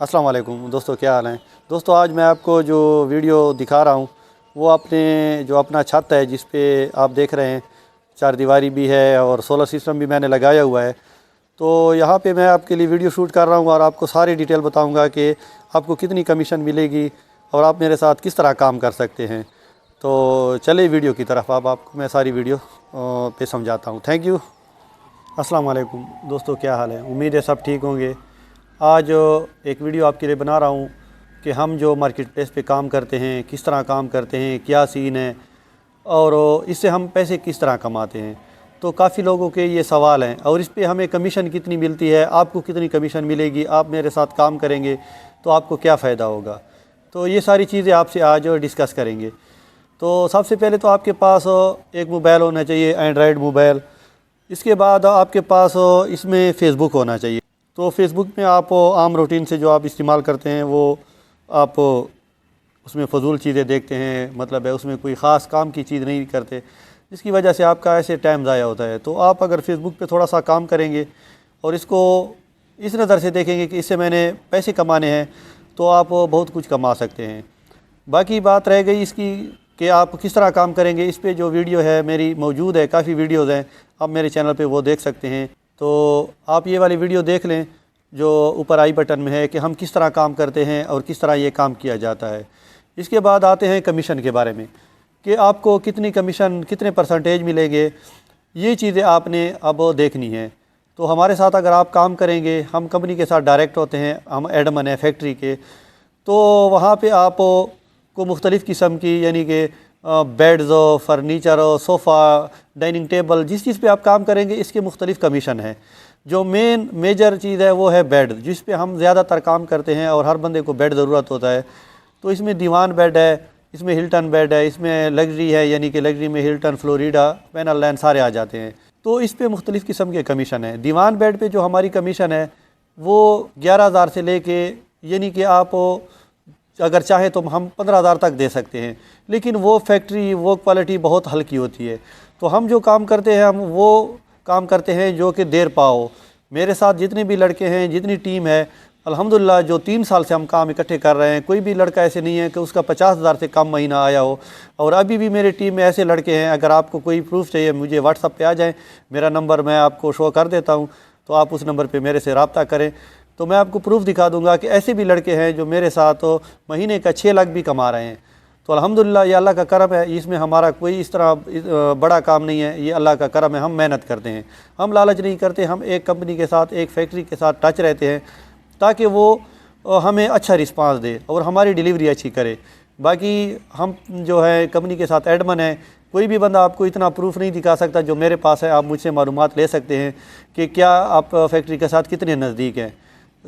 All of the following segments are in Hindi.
अस्सलाम वालेकुम दोस्तों, क्या हाल है। दोस्तों आज मैं आपको जो वीडियो दिखा रहा हूँ वो अपना छत है जिस पे आप देख रहे हैं चार दीवारी भी है और सोलर सिस्टम भी मैंने लगाया हुआ है। तो यहाँ पे मैं आपके लिए वीडियो शूट कर रहा हूँ और आपको सारी डिटेल बताऊँगा कि आपको कितनी कमीशन मिलेगी और आप मेरे साथ किस तरह काम कर सकते हैं। तो चलिए वीडियो की तरफ, अब आपको मैं सारी वीडियो पे समझाता हूँ। Thank you. अस्सलाम वालेकुम दोस्तों, क्या हाल है। उम्मीद है सब ठीक होंगे। आज एक वीडियो आपके लिए बना रहा हूँ कि हम जो मार्केट प्लेस पे काम करते हैं किस तरह काम करते हैं, क्या सीन है और इससे हम पैसे किस तरह कमाते हैं। तो काफ़ी लोगों के ये सवाल हैं और इस पे हमें कमीशन कितनी मिलती है, आपको कितनी कमीशन मिलेगी, आप मेरे साथ काम करेंगे तो आपको क्या फ़ायदा होगा। तो ये सारी चीज़ें आपसे आज डिस्कस करेंगे। तो सबसे पहले तो आपके पास एक मोबाइल होना चाहिए, एंड्रॉयड मोबाइल। इसके बाद आपके पास इसमें फ़ेसबुक होना चाहिए। तो फेसबुक में आप आम रूटीन से जो आप इस्तेमाल करते हैं वो आप उसमें फ़जूल चीज़ें देखते हैं, मतलब है उसमें कोई ख़ास काम की चीज़ नहीं करते, जिसकी वजह से आपका ऐसे टाइम ज़ाया होता है। तो आप अगर फ़ेसबुक पे थोड़ा सा काम करेंगे और इसको इस नज़र से देखेंगे कि इससे मैंने पैसे कमाने हैं तो आप बहुत कुछ कमा सकते हैं। बाकी बात रह गई इसकी कि आप किस तरह काम करेंगे। इस पे जो वीडियो है मेरी मौजूद है, काफ़ी वीडियोज़ हैं, आप मेरे चैनल पे वो देख सकते हैं। तो आप ये वाली वीडियो देख लें जो ऊपर आई बटन में है कि हम किस तरह काम करते हैं और किस तरह ये काम किया जाता है। इसके बाद आते हैं कमीशन के बारे में कि आपको कितनी कमीशन, कितने परसेंटेज मिलेंगे, ये चीज़ें आपने अब देखनी है। तो हमारे साथ अगर आप काम करेंगे, हम कंपनी के साथ डायरेक्ट होते हैं, हम एडमन है फैक्ट्री के, तो वहाँ पे आपको मुख्तलिफ़ किस्म की यानी कि बेड्स हो, फर्नीचर हो, सोफ़ा, डाइनिंग टेबल, जिस चीज़ पे आप काम करेंगे इसके मुख्तलिफ़ कमीशन है। जो मेजर चीज़ है वो है बेड, जिस पे हम ज़्यादातर काम करते हैं और हर बंदे को बेड ज़रूरत होता है। तो इसमें दीवान बेड है, इसमें हिल्टन बेड है, इसमें लग्जरी है यानी कि लग्जरी में हिल्टन, फ्लोरिडा, पैनल लाइन सारे आ जाते हैं। तो इस पे मुख्तलिफ़ किस्म के कमीशन है। दीवान बेड पे जो हमारी कमीशन है वो 11,000 से लेके यानी कि आप अगर चाहे तो हम 15,000 तक दे सकते हैं, लेकिन वो फैक्ट्री वो क्वालिटी बहुत हल्की होती है। तो हम जो काम करते हैं हम वो काम करते हैं जो कि देर पाओ। मेरे साथ जितने भी लड़के हैं, जितनी टीम है, अल्हम्दुलिल्लाह जो 3 साल से हम काम इकट्ठे कर रहे हैं, कोई भी लड़का ऐसे नहीं है कि उसका 50,000 से कम महीना आया हो। और अभी भी मेरी टीम में ऐसे लड़के हैं, अगर आपको कोई प्रूफ चाहिए मुझे व्हाट्सअप पे आ जाएँ, मेरा नंबर मैं आपको शो कर देता हूँ, तो आप उस नंबर पर मेरे से रब्ता करें तो मैं आपको प्रूफ दिखा दूंगा कि ऐसे भी लड़के हैं जो मेरे साथ महीने का 6 लाख भी कमा रहे हैं। तो अल्हम्दुलिल्लाह ये अल्लाह का करम है, इसमें हमारा कोई इस तरह बड़ा काम नहीं है, ये अल्लाह का करम है। हम मेहनत करते हैं, हम लालच नहीं करते, हम एक कंपनी के साथ, एक फैक्ट्री के साथ टच रहते हैं ताकि वो हमें अच्छा रिस्पांस दे और हमारी डिलीवरी अच्छी करे। बाकी हम जो है कंपनी के साथ एडमन है, कोई भी बंदा आपको इतना प्रूफ नहीं दिखा सकता जो मेरे पास है। आप मुझसे मालूमात ले सकते हैं कि क्या आप फैक्ट्री के साथ कितने नज़दीक हैं,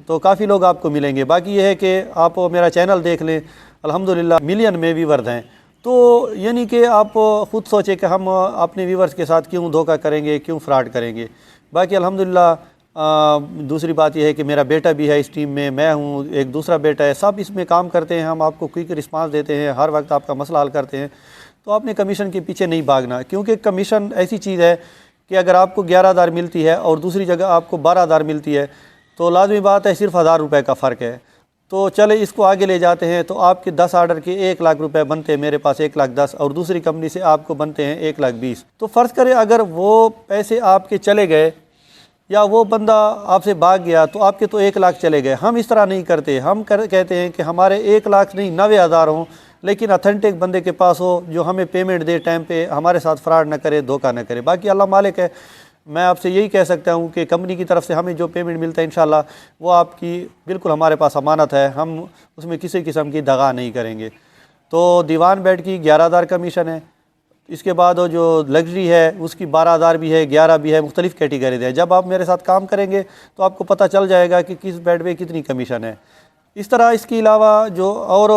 तो काफ़ी लोग आपको मिलेंगे। बाकी ये है कि आप मेरा चैनल देख लें, अल्हम्दुलिल्लाह मिलियन में व्यूवर्स हैं। तो यानी कि आप ख़ुद सोचें कि हम अपने व्यूवर्स के साथ क्यों धोखा करेंगे, क्यों फ्रॉड करेंगे। बाकी अल्हम्दुलिल्लाह दूसरी बात यह है कि मेरा बेटा भी है इस टीम में, मैं हूँ, एक दूसरा बेटा है, सब इसमें काम करते हैं। हम आपको क्विक रिस्पांस देते हैं, हर वक्त आपका मसला हल करते हैं। तो आपने कमीशन के पीछे नहीं भागना, क्योंकि कमीशन ऐसी चीज़ है कि अगर आपको 11,000 मिलती है और दूसरी जगह आपको 12,000 मिलती है तो लाजमी बात है सिर्फ 1,000 रुपये का फ़र्क है। तो चले इसको आगे ले जाते हैं। तो आपके 10 आर्डर के 1 लाख रुपए बनते हैं, मेरे पास 1,10,000 और दूसरी कंपनी से आपको बनते हैं 1,20,000। तो फ़र्ज़ करें अगर वो पैसे आपके चले गए या वो बंदा आपसे भाग गया तो आपके तो 1 लाख चले गए। हम इस तरह नहीं करते, हम कहते हैं कि हमारे 1 लाख नहीं 90,000 हों, लेकिन अथेंटिक बंदे के पास हो जो हमें पेमेंट दे टाइम पे, हमारे साथ फ्रॉड ना करे, धोखा ना करे। बाकी अल्लाह मालिक है। मैं आपसे यही कह सकता हूँ कि कंपनी की तरफ से हमें जो पेमेंट मिलता है इंशाल्लाह वो आपकी बिल्कुल हमारे पास अमानत है, हम उसमें किसी किस्म की दगा नहीं करेंगे। तो दीवान बेड की 11,000 कमीशन है। इसके बाद वो जो लग्जरी है उसकी 12,000 भी है, 11 भी है, मुख्तलिफ़ कैटेगरीज है। जब आप मेरे साथ काम करेंगे तो आपको पता चल जाएगा कि किस बेड पे कितनी कमीशन है। इस तरह इसके अलावा जो और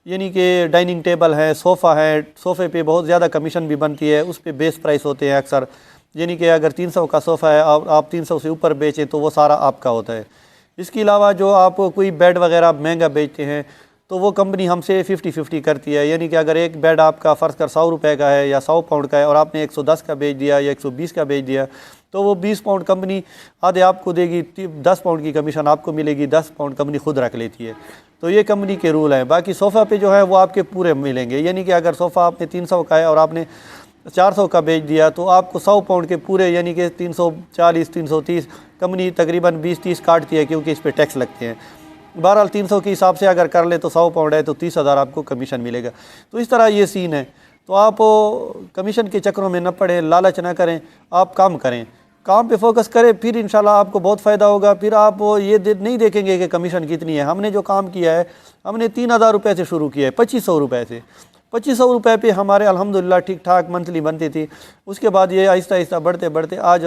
यानी कि डाइनिंग टेबल है, सोफ़ा है, सोफ़े पे बहुत ज़्यादा कमीशन भी बनती है, उस पर बेस प्राइस होते हैं अक्सर। यानी कि अगर 300 का सोफ़ा है और आप 300 से ऊपर बेचें तो वो सारा आपका होता है। इसके अलावा जो आप कोई बेड वगैरह महंगा बेचते हैं तो वो कंपनी हमसे 50-50 करती है। यानी कि अगर एक बेड आपका फ़र्ज़ कर 100 रुपये का है या 100 पाउंड का है और आपने 110 का बेच दिया या 120 का बेच दिया, तो वो 20 पाउंड कंपनी आधे आपको देगी, 10 पाउंड की कमीशन आपको मिलेगी, 10 पाउंड कंपनी खुद रख लेती है। तो ये कंपनी के रूल हैं। बाकी सोफ़ा पे जो है वो आपके पूरे मिलेंगे। यानी कि अगर सोफ़ा आपने 300 का है और आपने 400 का बेच दिया तो आपको 100 पाउंड के पूरे, यानी कि 340 330 कंपनी तकरीबन 20-30 काटती है, क्योंकि इस पर टैक्स लगते हैं। बहरहाल 300 के हिसाब से अगर कर ले तो 100 पाउंड है तो 30,000 आपको कमीशन मिलेगा। तो इस तरह ये सीन है। तो आप कमीशन के चक्रों में न पड़ें, लालच ना करें, आप काम करें, काम पे फोकस करें, फिर इंशाल्लाह आपको बहुत फ़ायदा होगा। फिर आप ये नहीं देखेंगे कि कमीशन कितनी है। हमने जो काम किया है, हमने 3,000 रुपये से शुरू किया है, 2500 रुपये से। 2500 रुपये पे हमारे अल्हम्दुलिल्लाह ठीक ठाक मंथली बनती थी। उसके बाद ये आहिस्ता आहिस्ता बढ़ते बढ़ते आज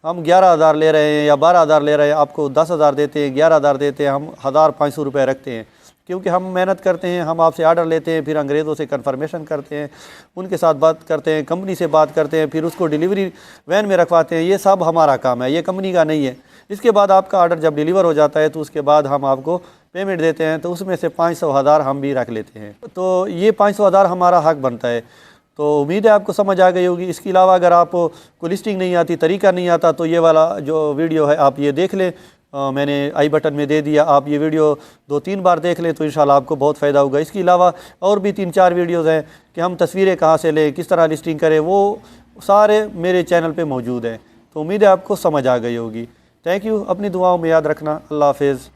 हम 11,000 ले रहे हैं या 12,000 ले रहे हैं। आपको 10,000 देते हैं, 11,000 देते हैं, हम 1,500 रुपये रखते हैं, क्योंकि हम मेहनत करते हैं। हम आपसे आर्डर लेते हैं, फिर अंग्रेज़ों से कन्फर्मेशन करते हैं, उनके साथ बात करते हैं, कंपनी से बात करते हैं, फिर उसको डिलीवरी वैन में रखवाते हैं। ये सब हमारा काम है, ये कंपनी का नहीं है। इसके बाद आपका आर्डर जब डिलीवर हो जाता है तो उसके बाद हम आपको पेमेंट देते हैं, तो उसमें से 500,000 हम भी रख लेते हैं। तो ये 500,000 हमारा हक बनता है। तो उम्मीद है आपको समझ आ गई होगी। इसके अलावा अगर आपको कोई लिस्टिंग नहीं आती, तरीका नहीं आता, तो ये वाला जो वीडियो है आप ये देख लें, मैंने आई बटन में दे दिया। आप ये वीडियो 2-3 बार देख लें तो इंशाल्लाह आपको बहुत फ़ायदा होगा। इसके अलावा और भी 3-4 वीडियोज़ हैं कि हम तस्वीरें कहाँ से लें, किस तरह लिस्टिंग करें, वो सारे मेरे चैनल पे मौजूद हैं। तो उम्मीद है आपको समझ आ गई होगी। Thank you. अपनी दुआओं में याद रखना। अल्लाह हाफ़िज़।